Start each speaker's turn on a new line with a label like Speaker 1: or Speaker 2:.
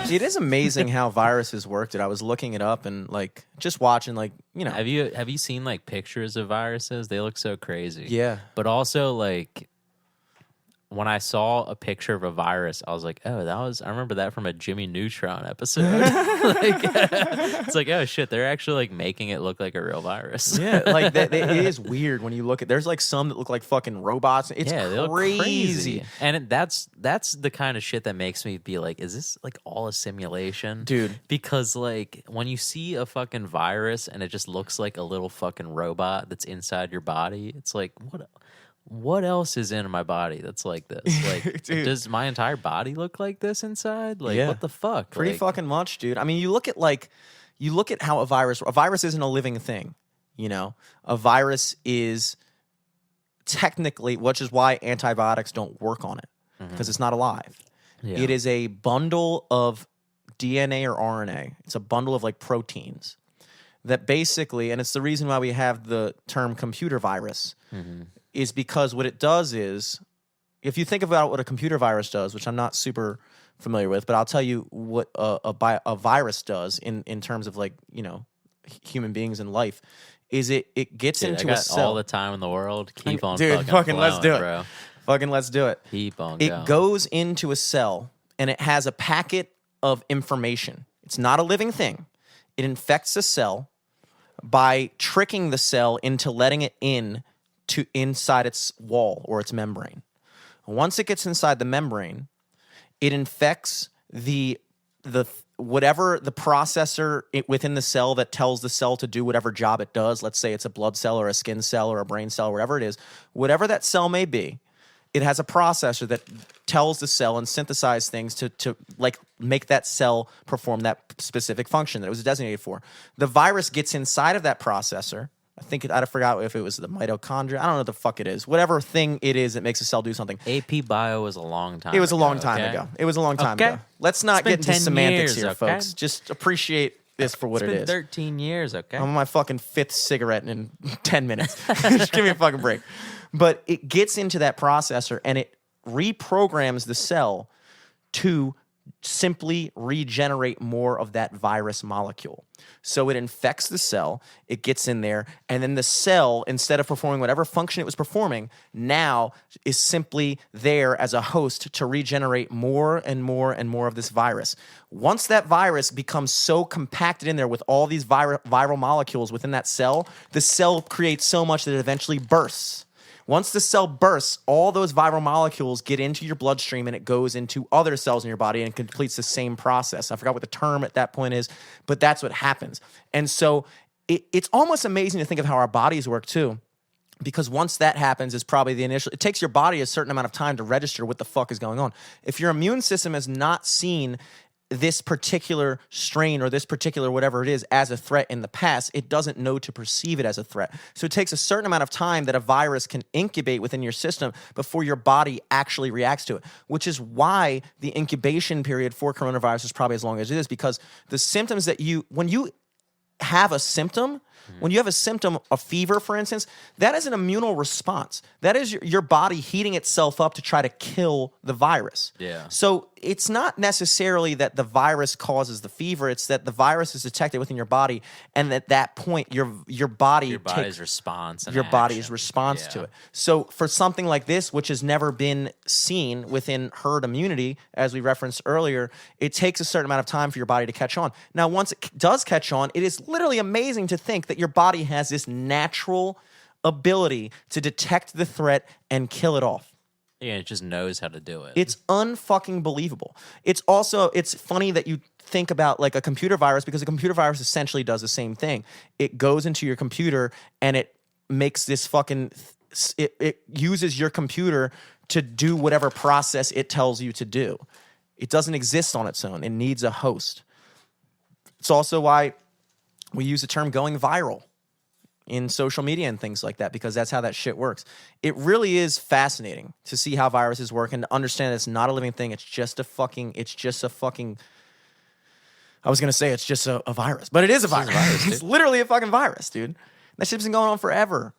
Speaker 1: It is amazing how viruses work, dude. I was looking it up and like just watching, like, you know.
Speaker 2: Have you seen like pictures of viruses? They look so crazy.
Speaker 1: Yeah.
Speaker 2: But also like when I saw a picture of a virus, I was like, oh, I remember that from a Jimmy Neutron episode. It's like, oh shit, they're actually like making it look like a real virus.
Speaker 1: Yeah, like it is weird when you look at. There's like some that look like fucking robots. It's
Speaker 2: yeah, they look
Speaker 1: crazy.
Speaker 2: And that's the kind of shit that makes me be like, is this like all a simulation,
Speaker 1: dude?
Speaker 2: Because like when you see a fucking virus and it just looks like a little fucking robot that's inside your body, it's like what else is in my body that's like this? Like, does my entire body look like this inside? Like, what the fuck?
Speaker 1: Pretty fucking much, dude. I mean, you look at how a virus isn't a living thing, you know? A virus is technically, which is why antibiotics don't work on it, because it's not alive. Yeah. It is a bundle of DNA or RNA. It's a bundle of like proteins that basically, and it's the reason why we have the term computer virus, is because what it does is, if you think about what a computer virus does, which I'm not super familiar with, but I'll tell you what a virus does in terms of like, you know, human beings and life, is it gets into a cell.
Speaker 2: All the time in the world. Keep on
Speaker 1: fucking let's do it,
Speaker 2: bro.
Speaker 1: Fucking let's do it.
Speaker 2: Keep on
Speaker 1: It
Speaker 2: going.
Speaker 1: goes into a cell and it has a packet of information. It's not a living thing. It infects a cell by tricking the cell into letting it inside its wall or its membrane. Once it gets inside the membrane, it infects the whatever the processor within the cell that tells the cell to do whatever job it does. Let's say it's a blood cell or a skin cell or a brain cell, whatever it is. Whatever that cell may be, it has a processor that tells the cell and synthesize things to like make that cell perform that specific function that it was designated for. The virus gets inside of that processor. I forgot if it was the mitochondria. I don't know what the fuck it is. Whatever thing it is that makes a cell do something.
Speaker 2: AP Bio was a long time
Speaker 1: ago. It was a long
Speaker 2: ago,
Speaker 1: time
Speaker 2: okay?
Speaker 1: ago. It was a long time ago. Let's not get into semantics here, folks. Just appreciate this for what it is.
Speaker 2: It's been 13 years, okay?
Speaker 1: I'm on my fucking 5th cigarette in 10 minutes. Just give me a fucking break. But it gets into that processor and it reprograms the cell to simply regenerate more of that virus molecule. So it infects the cell, it gets in there, and then the cell, instead of performing whatever function it was performing, now is simply there as a host to regenerate more and more and more of this virus. Once that virus becomes so compacted in there with all these viral molecules within that cell, the cell creates so much that it eventually bursts. Once the cell bursts, all those viral molecules get into your bloodstream and it goes into other cells in your body and completes the same process. I forgot what the term at that point is, but that's what happens. And so it's almost amazing to think of how our bodies work too, because once that happens is probably the initial, it takes your body a certain amount of time to register what the fuck is going on. If your immune system has not seen this particular strain or this particular whatever it is as a threat in the past, it doesn't know to perceive it as a threat. So it takes a certain amount of time that a virus can incubate within your system before your body actually reacts to it, which is why the incubation period for coronavirus is probably as long as it is, because the symptoms that when you have a symptom, when you have a symptom, a fever, for instance, that is an immunal response. That is your body heating itself up to try to kill the virus.
Speaker 2: Yeah.
Speaker 1: So it's not necessarily that the virus causes the fever. It's that the virus is detected within your body, and at that point, your body's
Speaker 2: response
Speaker 1: to it. So for something like this, which has never been seen within herd immunity, as we referenced earlier, it takes a certain amount of time for your body to catch on. Now, once it does catch on, it is literally amazing to think that your body has this natural ability to detect the threat and kill it off.
Speaker 2: Yeah, it just knows how to do it.
Speaker 1: It's unfucking believable. It's funny that you think about like a computer virus, because a computer virus essentially does the same thing. It goes into your computer and it makes this it uses your computer to do whatever process it tells you to do. It doesn't exist on its own. It needs a host. It's also why we use the term going viral in social media and things like that, because that's how that shit works. It really is fascinating to see how viruses work and to understand it's not a living thing. It's just a fucking I was going to say it's just a virus, but it is a virus. It's literally a fucking virus, dude. That shit's been going on forever.